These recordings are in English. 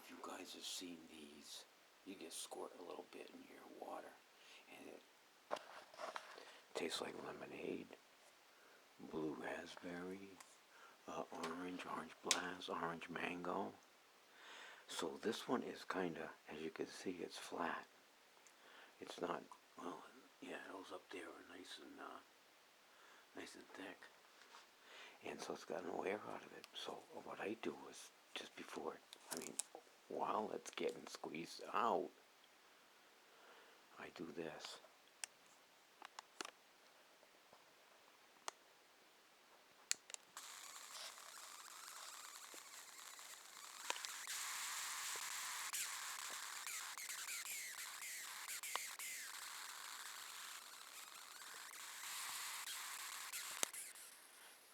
if you guys have seen these. You just squirt a little bit in your water, and it tastes like lemonade, blue raspberry, orange blast, orange mango. So this one is kind of, as you can see, it's flat. It's not, well, yeah, those up there are nice and thick. And so it's got no air out of it. So what I do is, just before, while it's getting squeezed out, I do this.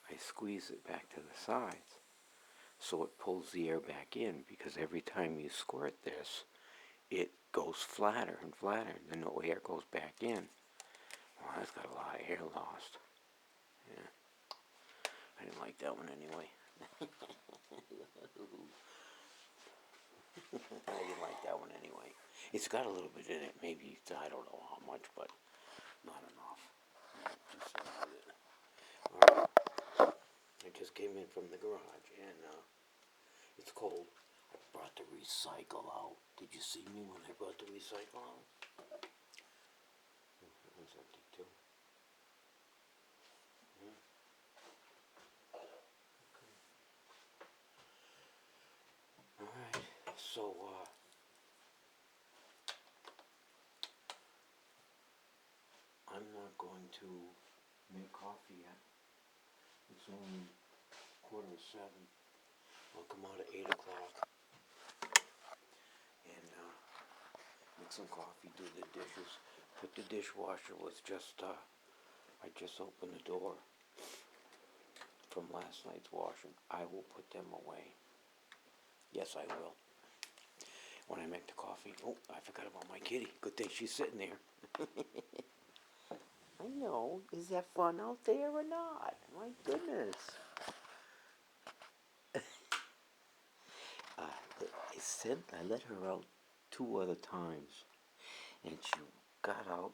I squeeze it back to the sides so it pulls the air back in, because every time you squirt this, it goes flatter and flatter, and then the air goes back in. Well, that's got a lot of air lost. Yeah, I didn't like that one anyway. I didn't like that one anyway. It's got a little bit in it, maybe, I don't know how much, but not enough. Alright, I just came in from the garage, and it's cold. I brought the recycle out. Did you see me when I brought the recycle out? That one's empty too. Yeah. Alright, so I'm not going to make coffee yet. It's only 6:45. I'll come out at 8 o'clock and make some coffee, do the dishes. But the dishwasher was just, I just opened the door from last night's washing. I will put them away. Yes, I will. When I make the coffee. Oh, I forgot about my kitty. Good thing she's sitting there. I know. Is that fun out there or not? My goodness. I let her out 2 other times, and she got out,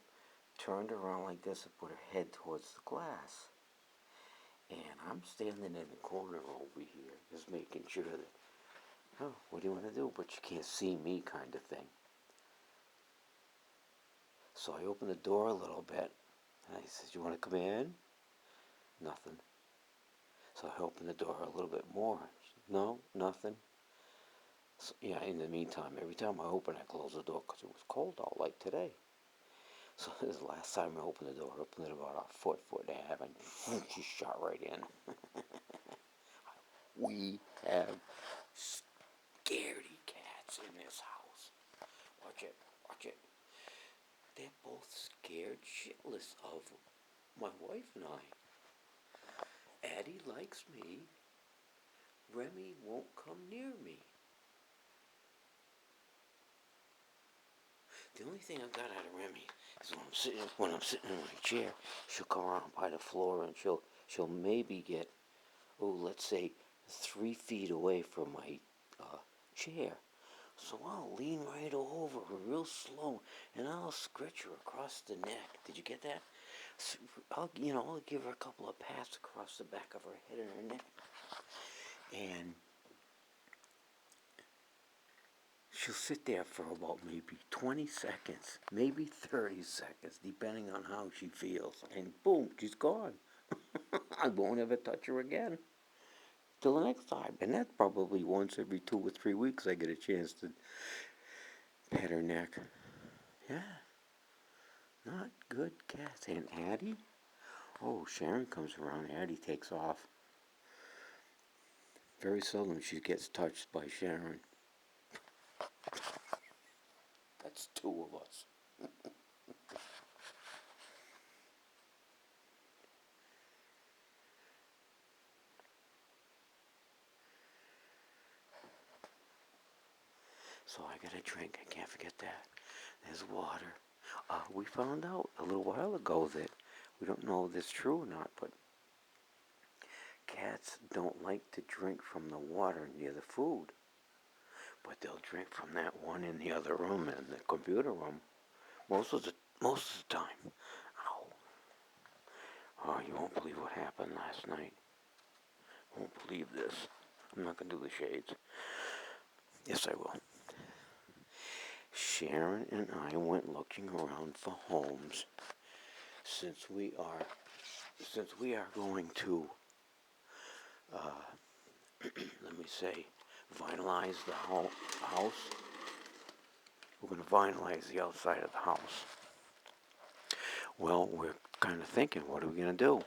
turned around like this, and put her head towards the glass. And I'm standing in the corner over here, just making sure that, oh, what do you want to do? But you can't see me, kind of thing. So I opened the door a little bit, and I said, "You want to come in?" Nothing. So I opened the door a little bit more. No, nothing. So, yeah, in the meantime, every time I open, I close the door because it was cold out, like today. So this is the last time I opened the door. I opened it about a foot and a half, and she shot right in. We have scaredy cats in this house. Watch it, watch it. They're both scared shitless of my wife and I. Addie likes me. Remy won't come near me. The only thing I've got out of Remy is when I'm sitting in my chair, she'll come around by the floor and she'll maybe get, let's say 3 feet away from my chair. So I'll lean right over her real slow, and I'll scratch her across the neck. Did you get that? So I'll give her a couple of pats across the back of her head and her neck, and she'll sit there for about maybe 20 seconds, maybe 30 seconds, depending on how she feels. And boom, she's gone. I won't ever touch her again. Till the next time. And that's probably once every 2 or 3 weeks I get a chance to pet her neck. Yeah. Not good cats. And Addie? Oh, Sharon comes around. Addie takes off. Very seldom she gets touched by Sharon. That's 2 of us. So I got a drink. I can't forget that. There's water. We found out a little while ago that we don't know if this is true or not, but cats don't like to drink from the water near the food. but they'll drink from that one in the other room, in the computer room, most of the time. Ow. Oh, you won't believe what happened last night. Won't believe this. I'm not gonna do the shades. Yes, I will. Sharon and I went looking around for homes since we are going to let me say finalize the house. We're going to finalize the outside of the house. Well, we're kind of thinking, what are we going to do?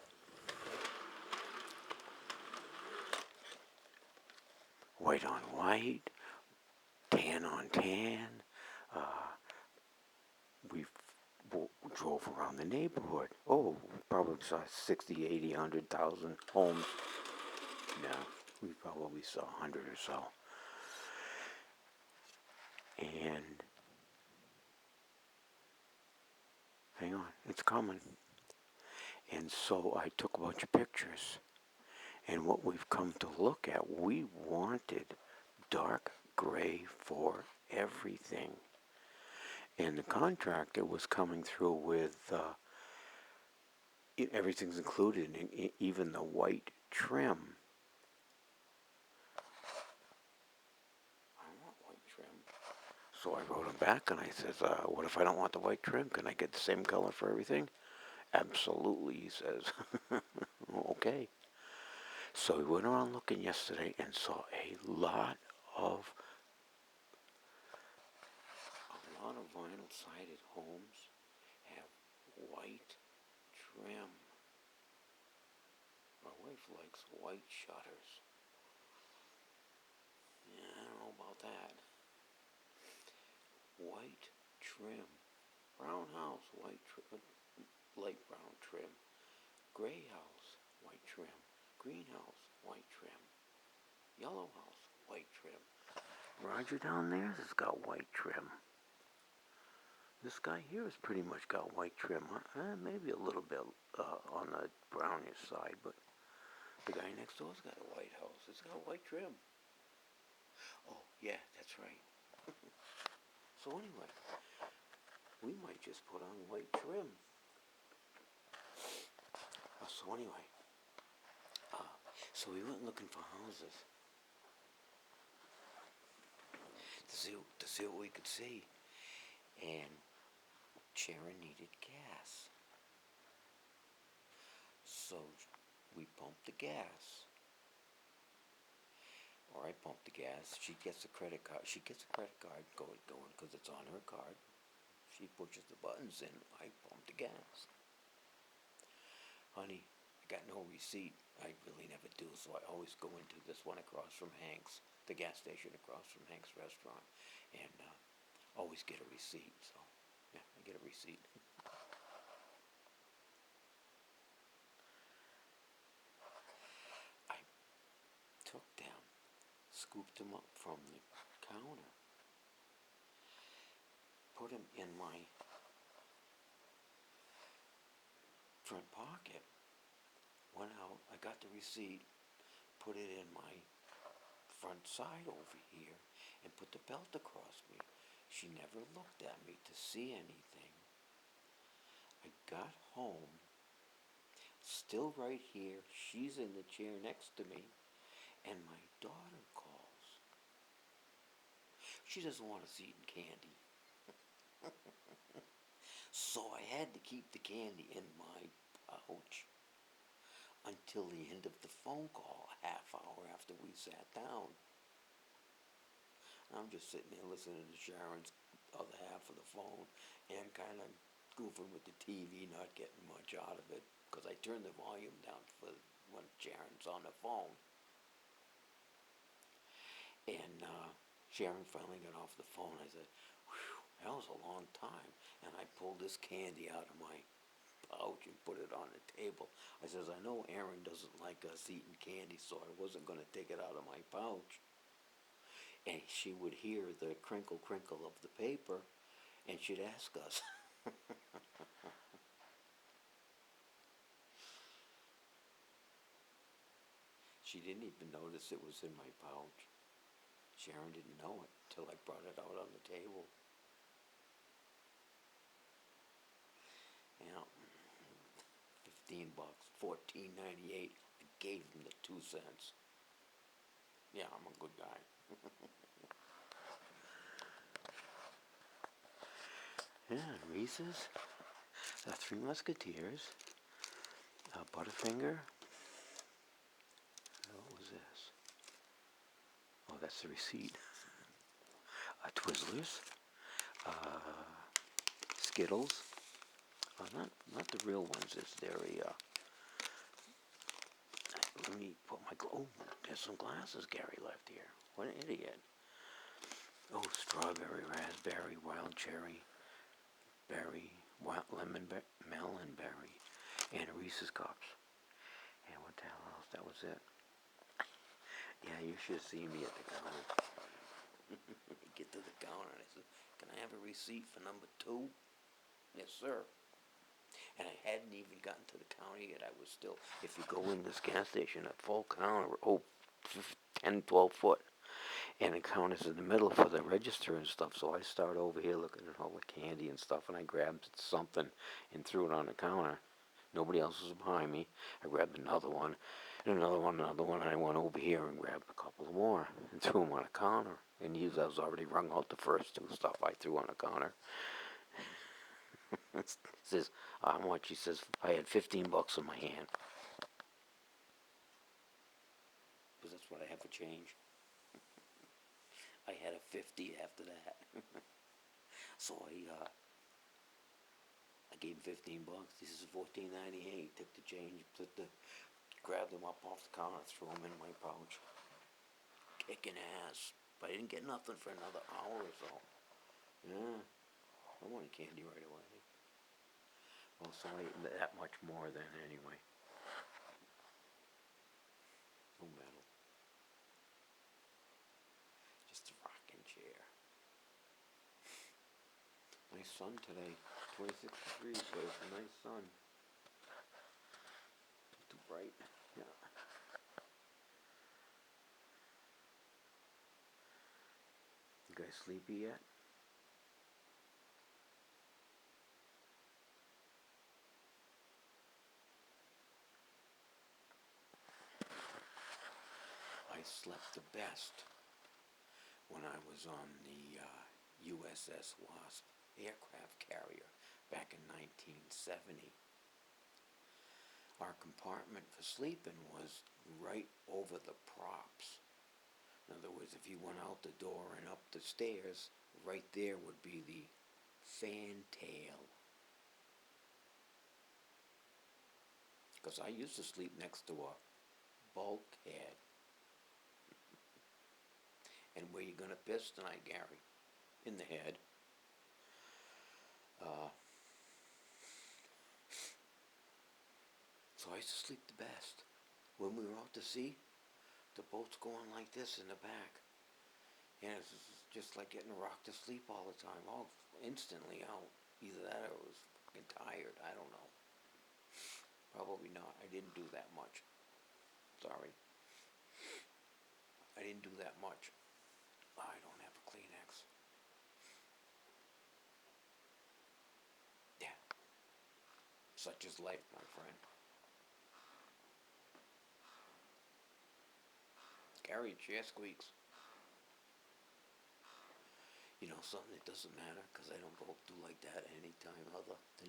White on white, tan on tan. We drove around the neighborhood. Oh, we probably saw 60, 80, 100,000 homes. No, we probably saw 100 or so. And hang on, it's coming. And so I took a bunch of pictures. And what we've come to look at, we wanted dark gray for everything. And the contractor was coming through with everything's included, even the white trim. I want white trim. So I wrote him back and I says, what if I don't want the white trim? Can I get the same color for everything? Absolutely, he says. Okay. So we went around looking yesterday and saw a lot of vinyl sided homes have white trim. My wife likes white shutters. Yeah, I don't know about that. White trim. Brown house, light brown trim. Gray house, white trim. Green house, white trim. Yellow house, white trim. Roger down there has got white trim. This guy here has pretty much got white trim. Maybe a little bit on the brownish side, but the guy next door's got a white house. It's got white trim. Oh, yeah, that's right. So anyway, we might just put on white trim. So anyway, so we went looking for houses to see what we could see, and Sharon needed gas, so we pumped the gas, or I pumped the gas. She gets a credit card. She gets a credit card going because it's on her card. She pushes the buttons in. I pump the gas. Honey, I got no receipt. I really never do, so I always go into this one across from Hank's, the gas station across from Hank's restaurant, and always get a receipt. So, yeah, I get a receipt. I took them, scooped them up from the counter, put them in my front pocket, went out, I got the receipt, put it in my front side over here, and put the belt across me. She never looked at me to see anything. I got home, still right here, she's in the chair next to me, and my daughter calls. She doesn't want us eating candy. So I had to keep the candy in my pouch until the end of the phone call, a half hour after we sat down. I'm just sitting there listening to Sharon's other half of the phone and kind of goofing with the TV, not getting much out of it, because I turned the volume down for when Sharon's on the phone. And Sharon finally got off the phone. I said, whew, that was a long time. And I pulled this candy out of my pouch and put it on the table. I says, I know Aaron doesn't like us eating candy, so I wasn't going to take it out of my pouch. And she would hear the crinkle crinkle of the paper, and she'd ask us. She didn't even notice it was in my pouch. Sharon didn't know it till I brought it out on the table. You know, $15, $14.98. I gave him the 2 cents. Yeah, I'm a good guy. Yeah, Reese's, Three Musketeers, Butterfinger. What was this? Oh, that's the receipt. Twizzlers, Skittles. Not the real ones. It's very. Let me put my. Oh, there's some glasses Gary left here. What an idiot. Oh, strawberry, raspberry, wild cherry, berry, wild melon berry, and Reese's cups. And what the hell else? That was it. Yeah, you should see me at the counter. Get to the counter and I said, "Can I have a receipt for number 2?" "Yes, sir." And I hadn't even gotten to the counter yet. I was still, if you go in this gas station, a full counter, 10, 12 foot. And the counter's in the middle for the register and stuff. So I start over here looking at all the candy and stuff, and I grabbed something and threw it on the counter. Nobody else was behind me. I grabbed another one, and another one, and I went over here and grabbed a couple more and threw them on the counter. And I was already rung out the first 2 stuff I threw on the counter. It says, how much? He says, I had $15 in my hand. Because that's what I have for change. I had a 50 after that. So I gave him $15. This is $14.98. Took the change, grabbed them up off the counter, threw them in my pouch. Kicking ass. But I didn't get nothing for another hour or so. Yeah, I wanted candy right away. Well, so I ate that much more then anyway. No matter. Just a rocking chair. Nice sun today. 26 degrees, but it's a nice sun. Too bright. Yeah. You guys sleepy yet? I slept the best when I was on the USS Wasp aircraft carrier back in 1970. Our compartment for sleeping was right over the props. In other words, if you went out the door and up the stairs, right there would be the fantail. Because I used to sleep next to a bulkhead. And where you gonna piss tonight, Gary? In the head. So I used to sleep the best. When we were out to sea, the boat's going like this in the back. And it's just like getting rocked to sleep all the time. Oh, instantly out. Either that or I was fucking tired. I don't know. Probably not. I didn't do that much. Sorry. I didn't do that much. I don't have a Kleenex. Yeah. Such is life, my friend. Gary, chair squeaks. You know something, it doesn't matter, because I don't go do like that any time other than